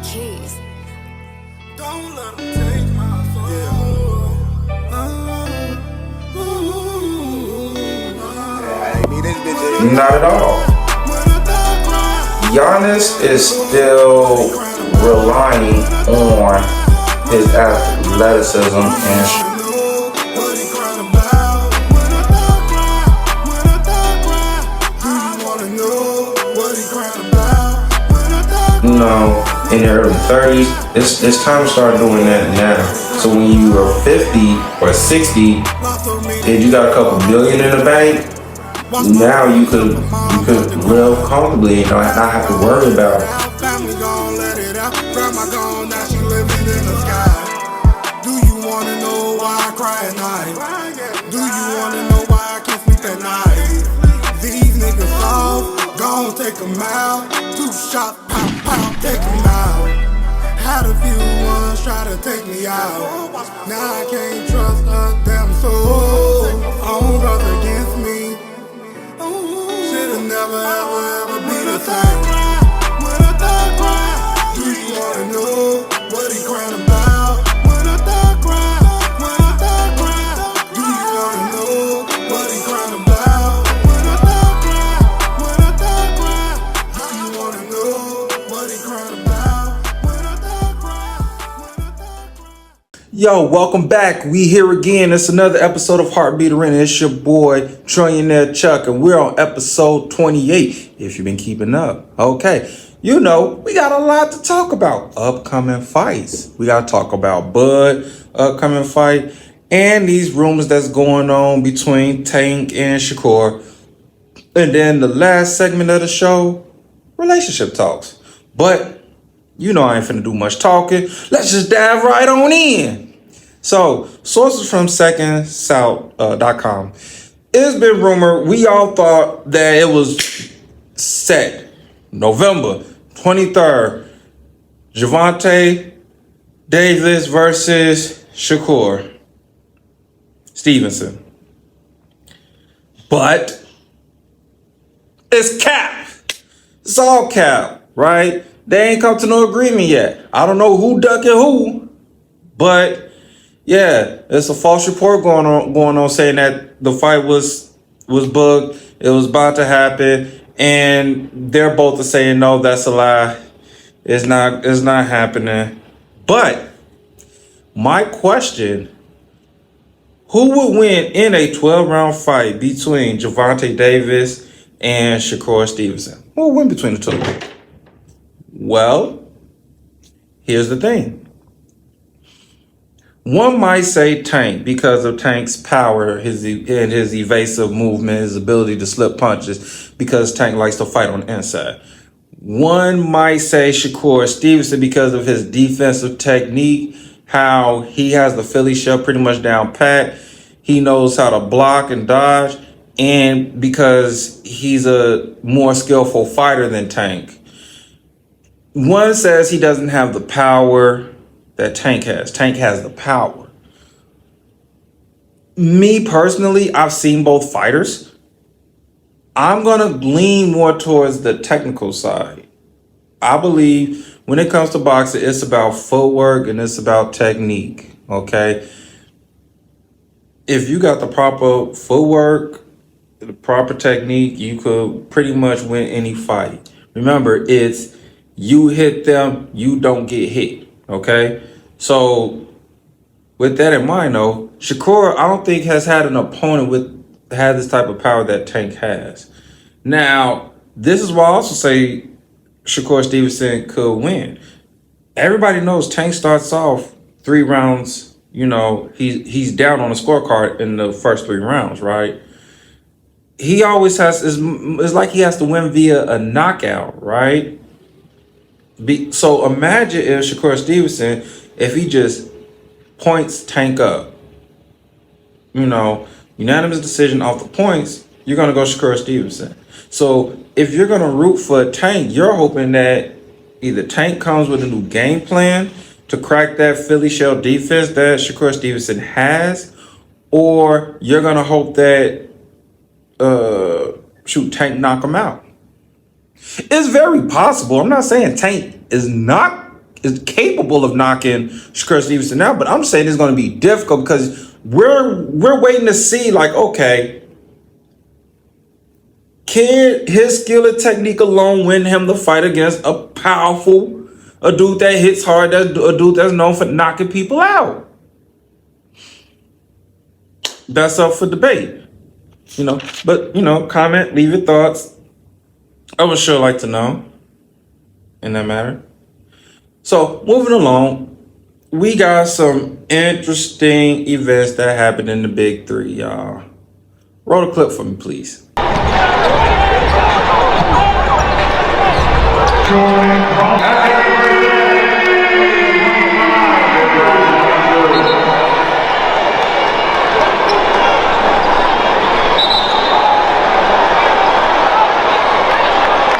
keys. Don't let them take my soul. Not at all. Giannis is still relying on his athleticism and in your early 30s, it's time to start doing that now. So when you are 50 or 60 and you got a couple billion in the bank, now you could live comfortably and not have to worry about it. Do you wanna know why I cry at night? Do you wanna know why I can't sleep at night? These niggas off, gon' take them out. 2 shots, pop, pop, take them out. Had a few ones try to take me out. Now I can't trust a damn soul. Own brothers against me. Should've never ever be the same. When a thug cry, do you wanna know what he crying about? When a thug cry, do you wanna know what he crying about? When a thug cry, do you wanna know what he crying about? When a thug cry. Yo, welcome back. We here again. It's another episode of Heartbeat Arena. It's your boy, Trillionaire Chuck, and we're on episode 28, if you've been keeping up. Okay, you know, we got a lot to talk about. Upcoming fights. We got to talk about Bud, upcoming fight, and these rumors that's going on between Tank and Shakur. And then the last segment of the show, relationship talks. But you know I ain't finna do much talking. Let's just dive right on in. So, sources from secondsouth.com. It's been rumored, we all thought that it was set. November 23rd, Gervonta Davis versus Shakur Stevenson. But it's cap. It's all cap, right? They ain't come to no agreement yet. I don't know who ducking who, but yeah, it's a false report going on saying that the fight was booked. It was about to happen, and they're both saying no, that's a lie. It's not happening. But my question: who would win in a 12-round fight between Gervonta Davis and Shakur Stevenson? Who would win between the two? Well, here's the thing. One might say Tank because of Tank's power, his evasive movement, his ability to slip punches, because Tank likes to fight on the inside. One might say Shakur Stevenson because of his defensive technique, how he has the Philly shell pretty much down pat. He knows how to block and dodge, and because he's a more skillful fighter than Tank. One says he doesn't have the power that Tank has. Tank has the power. Me personally, I've seen both fighters. I'm going to lean more towards the technical side. I believe when it comes to boxing, it's about footwork and it's about technique, okay? If you got the proper footwork, the proper technique, you could pretty much win any fight. Remember, it's you hit them, you don't get hit, okay? So with that in mind, though, Shakur, I don't think has had an opponent had this type of power that Tank has. Now, this is why I also say Shakur Stevenson could win. Everybody knows Tank starts off 3 rounds, you know, he's down on the scorecard in the first 3 rounds, right? He always has, it's like he has to win via a knockout, right? So imagine if Shakur Stevenson, if he just points Tank up, you know, unanimous decision off the points, you're going to go Shakur Stevenson. So if you're going to root for Tank, you're hoping that either Tank comes with a new game plan to crack that Philly shell defense that Shakur Stevenson has, or you're going to hope that Tank knock him out. It's very possible. I'm not saying Tank is not is capable of knocking Shakur Stevenson out. But I'm saying it's going to be difficult because we're waiting to see, like, okay, can his skill and technique alone win him the fight against a dude that hits hard, a dude that's known for knocking people out? That's up for debate, But comment, leave your thoughts. I would sure like to know in that matter. So moving along, we got some interesting events that happened in the Big Three, y'all. Roll the clip for me, please.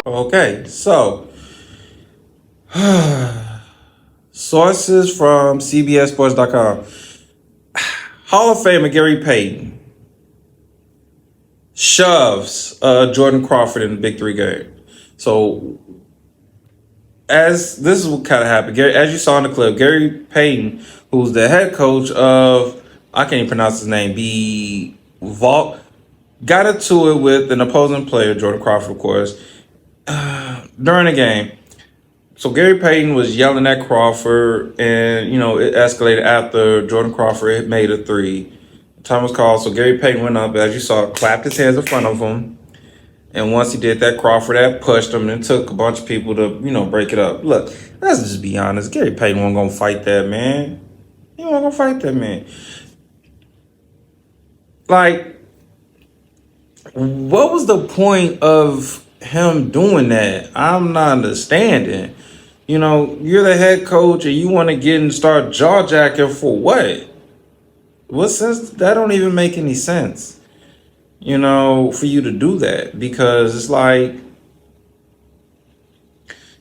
Okay, so sources from CBSSports.com. Hall of Famer Gary Payton shoves Jordan Crawford in the Big Three game. So, as this is what kind of happened, as you saw in the clip, Gary Payton, who's the head coach of, I can't even pronounce his name, Vault, got into it with an opposing player, Jordan Crawford, of course, during the game. So Gary Payton was yelling at Crawford, and it escalated after Jordan Crawford had made a three. Time was called, so Gary Payton went up, as you saw, clapped his hands in front of him. And once he did that, Crawford had pushed him, and it took a bunch of people to, break it up. Look, let's just be honest. Gary Payton wasn't gonna fight that man. He wasn't gonna fight that man. Like, what was the point of him doing that? I'm not understanding. You're the head coach and you want to get and start jaw jacking for what? What sense? That don't even make any sense, for you to do that, because it's like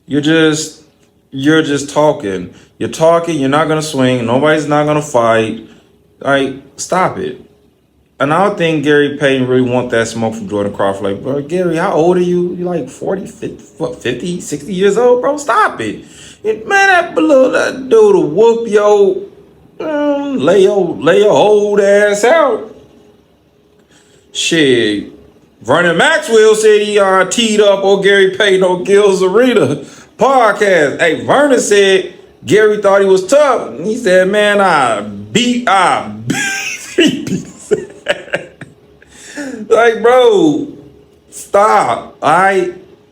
you're just talking. You're talking. You're not gonna swing. Nobody's not gonna fight. Like, stop it. And I don't think Gary Payton really want that smoke from Jordan Crawford. Like, bro, Gary, how old are you? You're like 40, 50, 60 years old, bro? Stop it. Man, that dude will whoop lay your old ass out. Shit. Vernon Maxwell said he teed up on Gary Payton on Gil's Arena podcast. Hey, Vernon said Gary thought he was tough. He said, man, I beat like, bro, stop.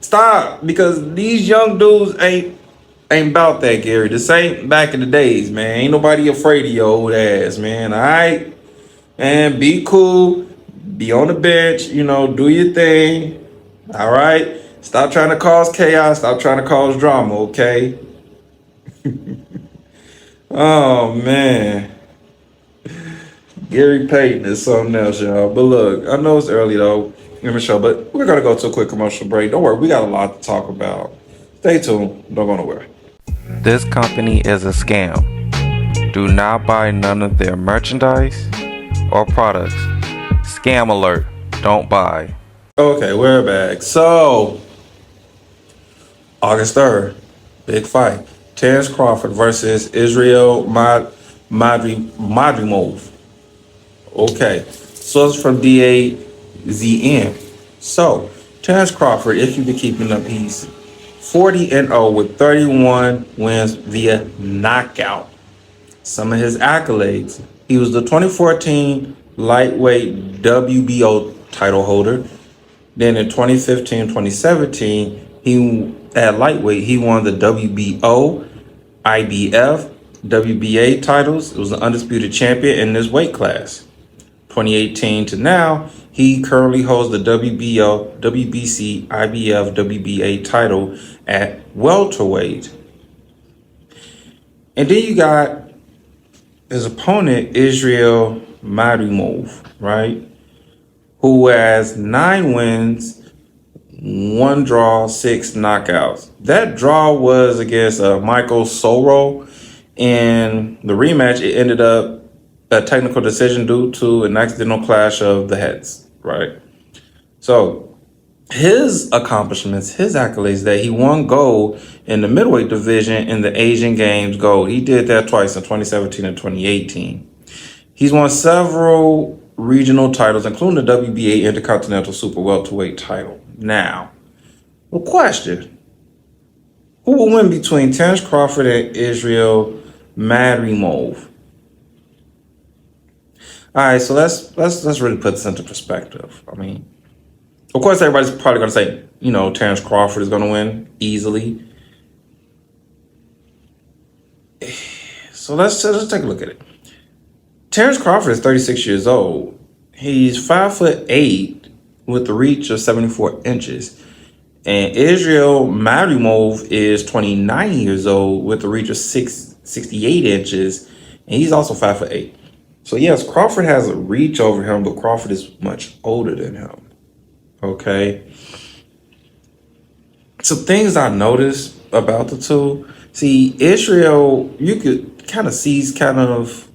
Stop. Because these young dudes ain't about that, Gary. This ain't back in the days, man. Ain't nobody afraid of your old ass, man. All right? And be cool. Be on the bench. Do your thing. All right? Stop trying to cause chaos. Stop trying to cause drama, okay? Oh, man. Gary Payton is something else, y'all. But look, I know it's early, though, in the show, but we're going to go to a quick commercial break. Don't worry, we got a lot to talk about. Stay tuned. Don't go nowhere. This company is a scam. Do not buy none of their merchandise or products. Scam alert. Don't buy. Okay, we're back. So, August 3rd, big fight. Terence Crawford versus Israel Madrimov. Okay, source from DAZN. So, Terence Crawford, if you've been keeping up, he's 40-0 with 31 wins via knockout. Some of his accolades: he was the 2014 lightweight WBO title holder. Then in 2015-2017, he at lightweight he won the WBO, IBF, WBA titles. It was an undisputed champion in this weight class. 2018 to now, he currently holds the WBO, WBC, IBF, WBA title at welterweight. And then you got his opponent, Israel Madrimov, right? Who has 9 wins, 1 draw, 6 knockouts. That draw was against Michael Soro. In the rematch, it ended up a technical decision due to an accidental clash of the heads, right? So, his accomplishments, his accolades, that he won gold in the middleweight division in the Asian Games gold. He did that twice in 2017 and 2018. He's won several regional titles, including the WBA Intercontinental Super Welterweight title. Now, the question: who will win between Terence Crawford and Israel Madrimov? All right, so let's really put this into perspective. I mean, of course, everybody's probably going to say, Terence Crawford is going to win easily. So let's take a look at it. Terence Crawford is 36 years old. He's 5'8" with a reach of 74 inches. And Israel Madrimov is 29 years old with a reach of 68 inches. And he's also 5'8". So yes, Crawford has a reach over him, but Crawford is much older than him. Okay. So things I noticed about the two. See, Israel, you could kind of see he's kind of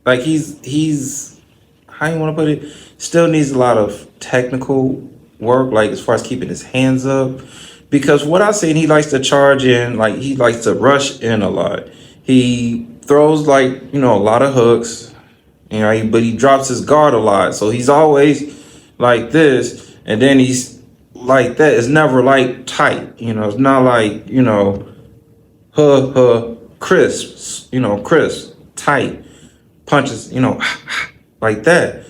like he's how you want to put it, still needs a lot of technical work, like as far as keeping his hands up. Because what I've seen, he likes to charge in, like he likes to rush in a lot. He throws like, a lot of hooks, but he drops his guard a lot. So he's always like this, and then he's like that. It's never like tight, it's not like, crisp, crisp, tight punches, like that.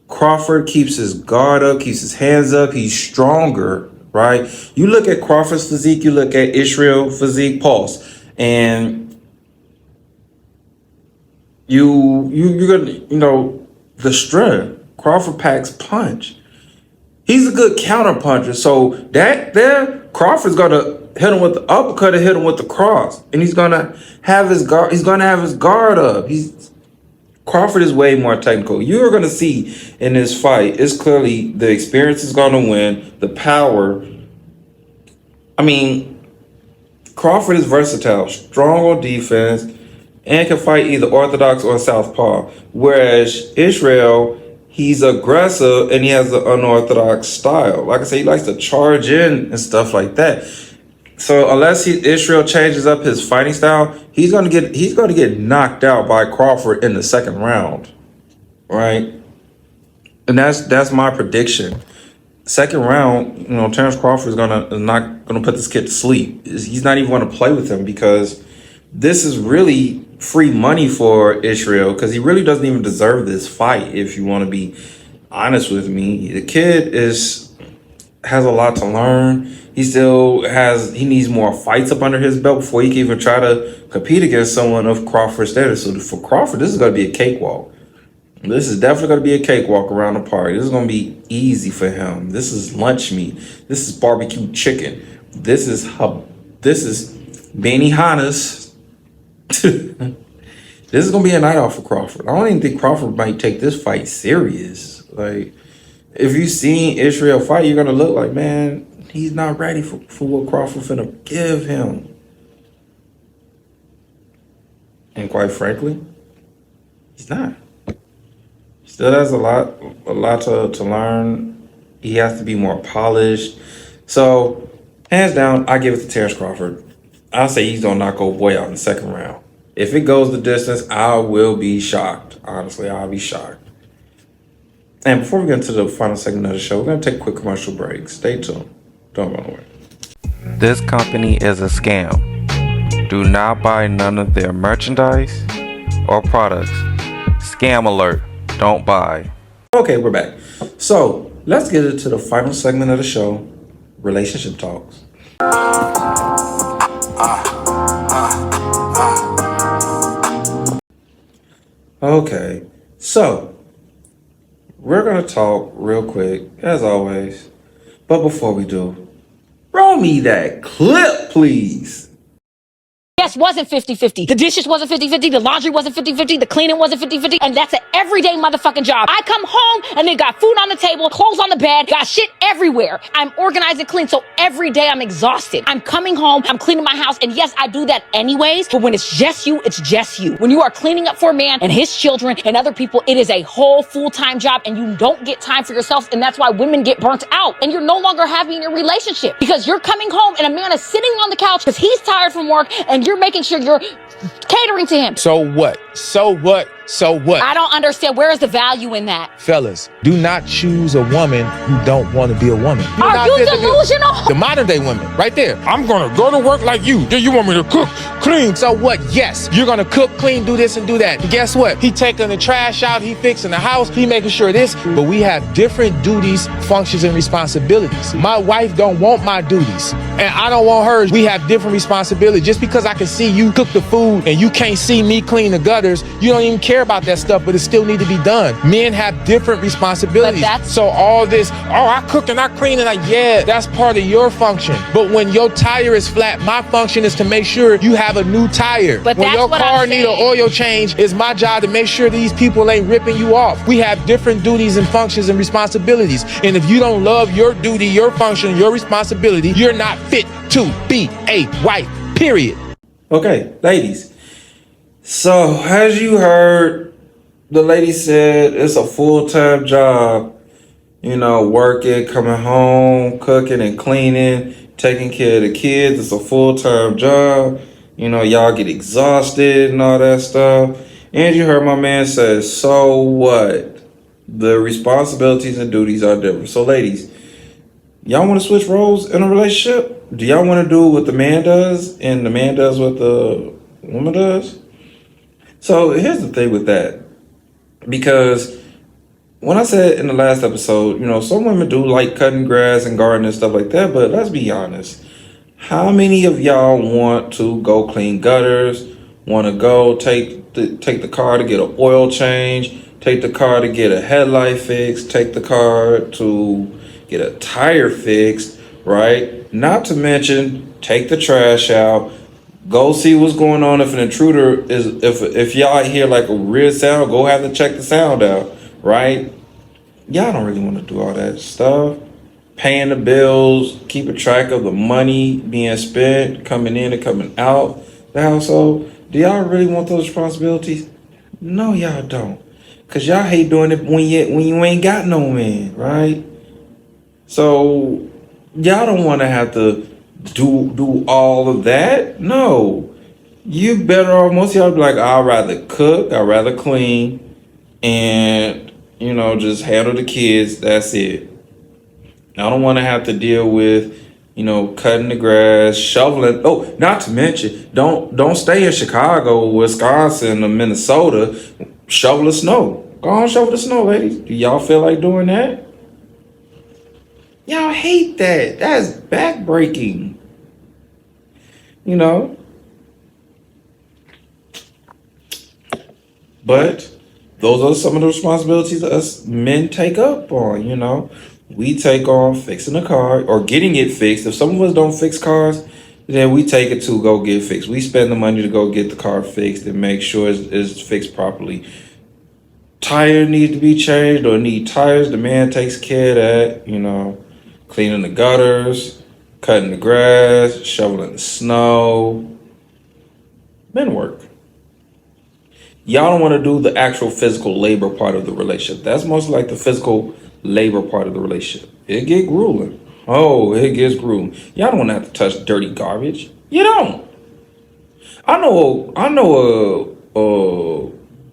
Crawford keeps his guard up, keeps his hands up. He's stronger, right? You look at Crawford's physique, you look at Israel's physique, pulse, and you're gonna, the strength. Crawford packs punch. He's a good counter puncher. So that there, Crawford's gonna hit him with the uppercut and hit him with the cross, and he's gonna have his guard. He's gonna have his guard up. Crawford is way more technical. You're gonna see in this fight, it's clearly the experience is gonna win. The power. I mean, Crawford is versatile, strong on defense, and can fight either orthodox or southpaw. Whereas Israel, he's aggressive and he has an unorthodox style. Like I said, he likes to charge in and stuff like that. So unless Israel changes up his fighting style, he's gonna get knocked out by Crawford in the second round, right? And that's my prediction. Second round, Terence Crawford is not gonna put this kid to sleep. He's not even gonna play with him, because this is really free money for Israel, because he really doesn't even deserve this fight. If you want to be honest with me, the kid has a lot to learn. He needs more fights up under his belt before he can even try to compete against someone of Crawford's status. So for Crawford, this is going to be a cakewalk. This is definitely going to be a cakewalk around the park. This is going to be easy for him. This is lunch meat. This is barbecue chicken. This is Benihana's. This is going to be a night off for Crawford. I don't even think Crawford might take this fight serious. Like, if you seen Israel fight, you're going to look like, man, he's not ready for what Crawford finna give him. And quite frankly, he's not. Still has a lot to learn. He has to be more polished. So, hands down, I give it to Terence Crawford. I'll say he's gonna knock old boy out in the second round. If it goes the distance, I will be shocked. Honestly, I'll be shocked. And before we get into the final segment of the show, we're gonna take a quick commercial break. Stay tuned. Don't run away. This company is a scam. Do not buy none of their merchandise or products. Scam alert. Don't buy. Okay, we're back. So let's get into the final segment of the show, relationship talks. Okay, so we're gonna talk real quick, as always. But before we do, roll me that clip, please. guest wasn't 50-50. The dishes wasn't 50-50. The laundry wasn't 50-50. The cleaning wasn't 50-50. And that's an everyday motherfucking job. I come home and they got food on the table, clothes on the bed, got shit everywhere. I'm organized and clean, so every day I'm exhausted. I'm coming home, I'm cleaning my house, and yes, I do that anyways, but when it's just you, it's just you. When you are cleaning up for a man and his children and other people, it is a whole full-time job, and you don't get time for yourself, and that's why women get burnt out, and you're no longer happy in your relationship, because you're coming home and a man is sitting on the couch because he's tired from work, and you're making sure you're catering to him. So what? So what? So what? I don't understand. Where is the value in that? Fellas, do not choose a woman who don't want to be a woman. Are you delusional? The modern day women, right there. I'm gonna go to work like you. Then you want me to cook, clean. So what? Yes, you're gonna cook, clean, do this and do that. And guess what? He taking the trash out, he fixing the house, he making sure this. But we have different duties, functions, and responsibilities. My wife don't want my duties, and I don't want hers. We have different responsibilities. Just because I can see you cook the food and you can't see me clean the gutters, you don't even care about that stuff, but it still need to be done. Men have different responsibilities. So all this, I cook and I clean and yeah, that's part of your function. But when your tire is flat, my function is to make sure you have a new tire. But when your car need an oil change, it's my job to make sure these people ain't ripping you off. We have different duties and functions and responsibilities. And if you don't love your duty, your function, your responsibility, you're not fit to be a wife, period. Okay, ladies. So, as you heard, the lady said it's a full-time job, working, coming home, cooking and cleaning, taking care of the kids. It's a full-time job. Y'all get exhausted and all that stuff. And you heard my man say, so what? The responsibilities and duties are different. So, ladies, y'all want to switch roles in a relationship? Do y'all want to do what the man does and the man does what the woman does? So, here's the thing with that. Because when I said in the last episode, some women do like cutting grass and gardening and stuff like that, but let's be honest. How many of y'all want to go clean gutters, want to go take the car to get an oil change, take the car to get a headlight fixed, take the car to get a tire fixed, right? Not to mention take the trash out, go see what's going on. If an intruder is, if y'all hear like a weird sound, go have to check the sound out, right? Y'all don't really want to do all that stuff. Paying the bills, keeping track of the money being spent, coming in and coming out the household. Do y'all really want those responsibilities? No, y'all don't. Cause y'all hate doing it when you ain't got no man, right? So y'all don't want to have to do all of that. No, you better off. Most of y'all be like, I'd rather cook, I'd rather clean, and just handle the kids. That's it. I don't want to have to deal with cutting the grass, shoveling. Oh, not to mention, don't stay in Chicago, Wisconsin, or Minnesota. Shovel the snow. Go on, shovel the snow, ladies. Do y'all feel like doing that? Y'all hate that. That's backbreaking. But those are some of the responsibilities that us men take up on, We take on fixing a car or getting it fixed. If some of us don't fix cars, then we take it to go get fixed. We spend the money to go get the car fixed and make sure it's fixed properly. Tire needs to be changed or need tires. The man takes care of that, cleaning the gutters, cutting the grass, shoveling the snow. Men work. Y'all don't want to do the actual physical labor part of the relationship. That's most like the physical labor part of the relationship. It get grueling. Oh, it gets grueling. Y'all don't have to touch dirty garbage. You don't. I know a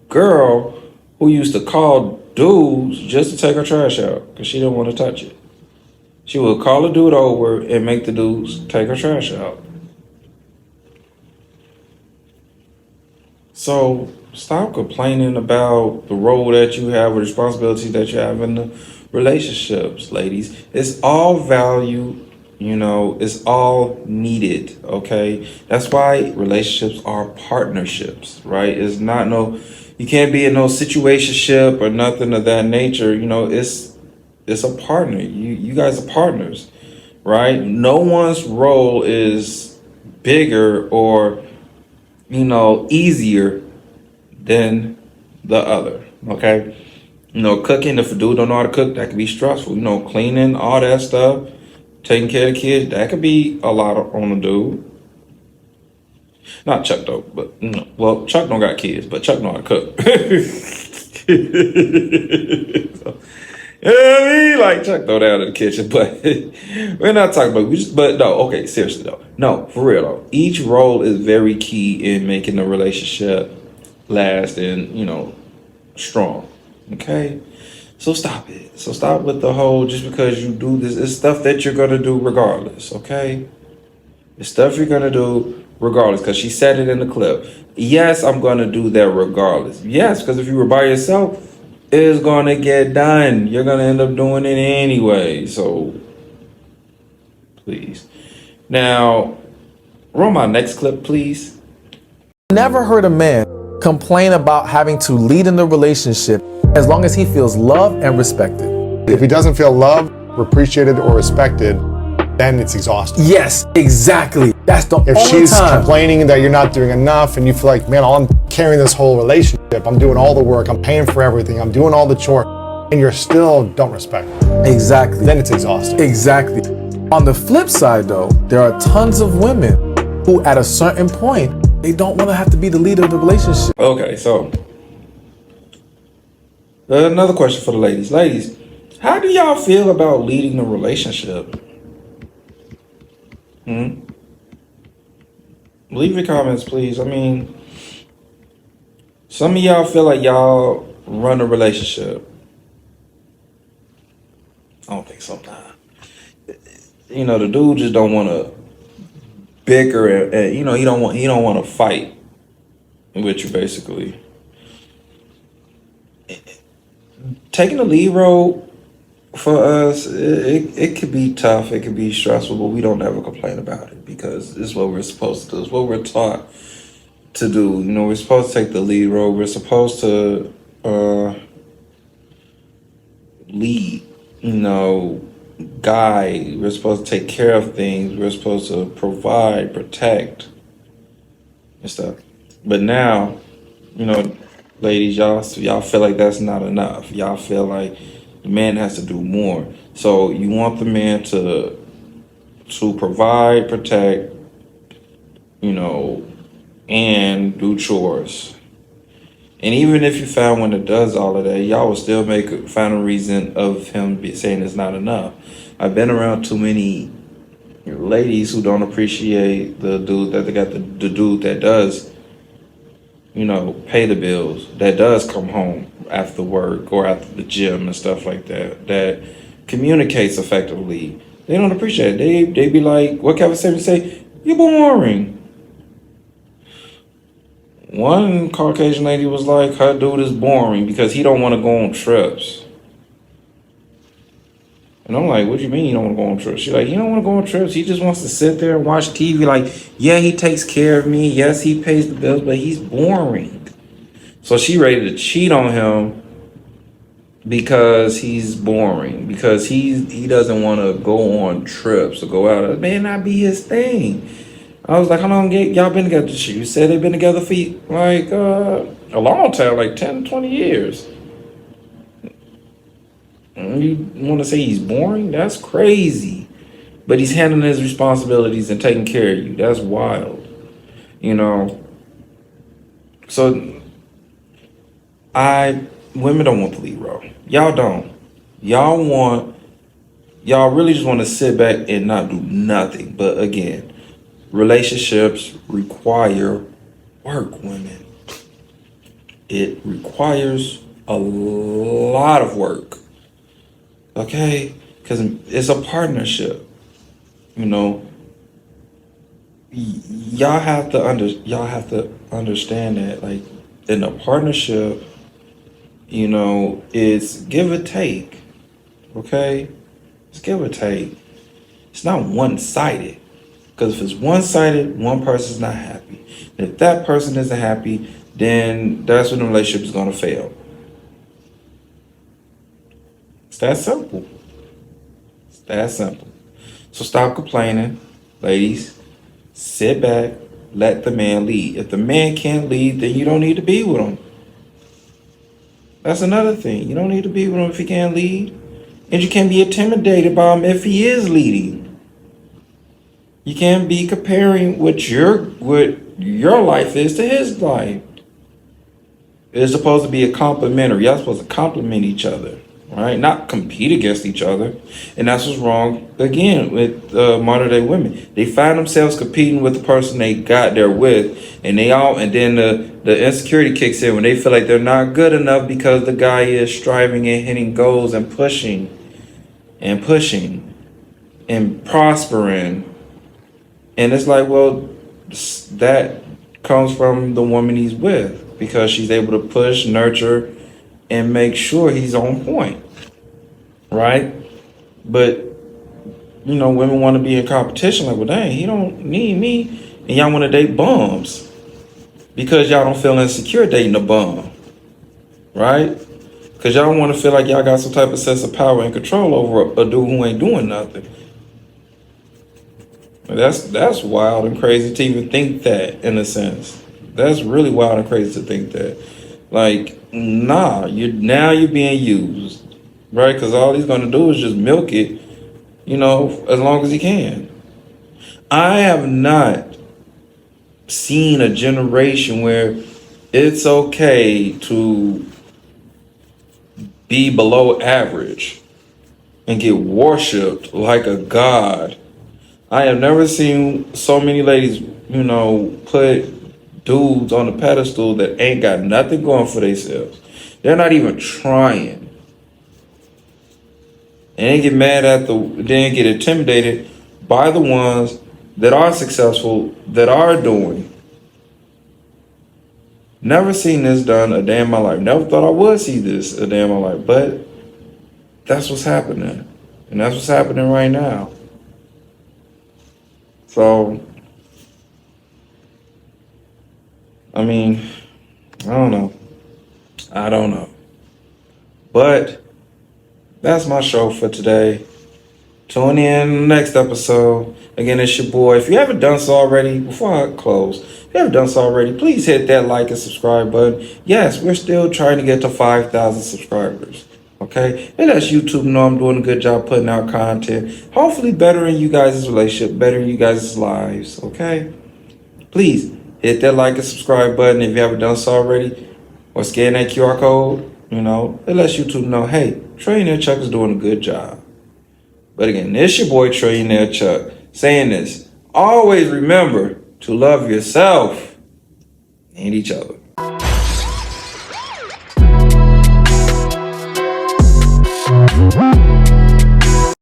girl who used to call dudes just to take her trash out because she didn't want to touch it. She would call a dude over and make the dudes take her trash out. So stop complaining about the role that you have or responsibilities that you have in the relationships, ladies. It's all value, it's all needed, okay? That's why relationships are partnerships, right? It's not you can't be in no situationship or nothing of that nature. It's a partner. You guys are partners, right? No one's role is bigger or easier than the other. Okay. Cooking, if a dude don't know how to cook, that could be stressful. Cleaning, all that stuff, taking care of the kids, that could be a lot on a dude. Not Chuck though, but well, Chuck don't got kids, but Chuck know how to cook. Like Chuck throw down in the kitchen, but we're not talking about. But no, okay, seriously though, no, for real though. Each role is very key in making the relationship last and strong. Okay, so stop it. So stop with the whole just because you do this. It's stuff that you're gonna do regardless. Okay, it's stuff you're gonna do regardless. Because she said it in the clip. Yes, I'm gonna do that regardless. Yes, because if you were by yourself, it's gonna get done. You're gonna end up doing it anyway. So please. Now, roll my next clip, please. Never heard a man complain about having to lead in the relationship as long as he feels loved and respected. If he doesn't feel loved, appreciated, or respected, then it's exhausting. Yes, exactly. That's the If only she's time. complaining that you're not doing enough and you feel like, man, I'm carrying this whole relationship, I'm doing all the work, I'm paying for everything, I'm doing all the chore, and you're still don't respect her, Exactly. then it's exhausting. Exactly. On the flip side, though, there are tons of women who, at a certain point, they don't want to have to be the leader of the relationship. Okay, so another question for the ladies. Ladies, how do y'all feel about leading a relationship? Leave your comments, please. I mean, some of y'all feel like y'all run a relationship. I don't think so. Nah. The dude just don't want to bicker and he don't want to fight with you, basically. Taking the lead role for us, it could be tough, it could be stressful, but we don't ever complain about it because it's what we're supposed to do. It's what we're taught to do. We're supposed to take the lead role. We're supposed to lead, guide. We're supposed to take care of things. We're supposed to provide, protect, and stuff. But now, ladies, y'all feel like that's not enough. Y'all feel like the man has to do more. So you want the man to provide, protect, and do chores. And even if you found one that does all of that, y'all will still find a reason of him saying it's not enough. I've been around too many ladies who don't appreciate the dude that they got, the dude that does, pay the bills, that does come home after work or after the gym and stuff like that, that communicates effectively. They don't appreciate it. They be like, what Kevin Samuels say? You're boring. One Caucasian lady was like, her dude is boring because he don't want to go on trips. And I'm like, what do you mean you don't want to go on trips? She's like, he don't want to go on trips. He just wants to sit there and watch TV. Like, yeah, he takes care of me. Yes, he pays the bills, but he's boring. So she ready to cheat on him because he's boring, because he doesn't want to go on trips or go out. It may not be his thing. I was like, how long y'all been together? You said they've been together for like a long time, like 10, 20 years. And you want to say he's boring? That's crazy. But he's handling his responsibilities and taking care of you. That's wild. So women don't want the lead role. Y'all don't. Y'all really just want to sit back and not do nothing. But again, relationships require work, women. It requires a lot of work. Okay? Because it's a partnership. Y'all have to understand that, like, in a partnership, it's give or take. Okay? It's give or take. It's not one-sided. Because if it's one-sided, one person's not happy. If that person isn't happy, then that's when the relationship is going to fail. It's that simple. It's that simple. So stop complaining, ladies. Sit back, let the man lead. If the man can't lead, then you don't need to be with him. That's another thing. You don't need to be with him if he can't lead. And you can't be intimidated by him if he is leading. You can't be comparing what your life is to his life. It's supposed to be a complementary. Y'all supposed to complement each other, right? Not compete against each other. And that's what's wrong, again, with modern day women. They find themselves competing with the person they got there with, and then the insecurity kicks in when they feel like they're not good enough because the guy is striving and hitting goals and pushing and prospering. And it's like, well, that comes from the woman he's with, because she's able to push, nurture, and make sure he's on point, right? But, women want to be in competition. Like, well, dang, he don't need me. And y'all want to date bums because y'all don't feel insecure dating a bum, right? Because y'all want to feel like y'all got some type of sense of power and control over a dude who ain't doing nothing. That's wild and crazy to even think that, in a sense. That's really wild and crazy to think that. Like, nah, you're being used, right? Because all he's going to do is just milk it, as long as he can. I have not seen a generation where it's okay to be below average and get worshipped like a god. I have never seen so many ladies, put dudes on a pedestal that ain't got nothing going for themselves. They're not even trying. And they get mad then get intimidated by the ones that are successful, that are doing. Never seen this done a day in my life. Never thought I would see this a day in my life. But that's what's happening. And that's what's happening right now. So, I mean, I don't know. But that's my show for today. Tune in next episode. Again, it's your boy. If you haven't done so already, before I close, if you haven't done so already, please hit that like and subscribe button. Yes, we're still trying to get to 5,000 subscribers. Okay? It lets YouTube know I'm doing a good job putting out content. Hopefully bettering you guys' relationship, bettering you guys' lives. Okay? Please hit that like and subscribe button if you haven't done so already. Or scan that QR code. It lets YouTube know, hey, Trillionaire Chuck is doing a good job. But again, it's your boy Trillionaire Chuck saying this. Always remember to love yourself and each other.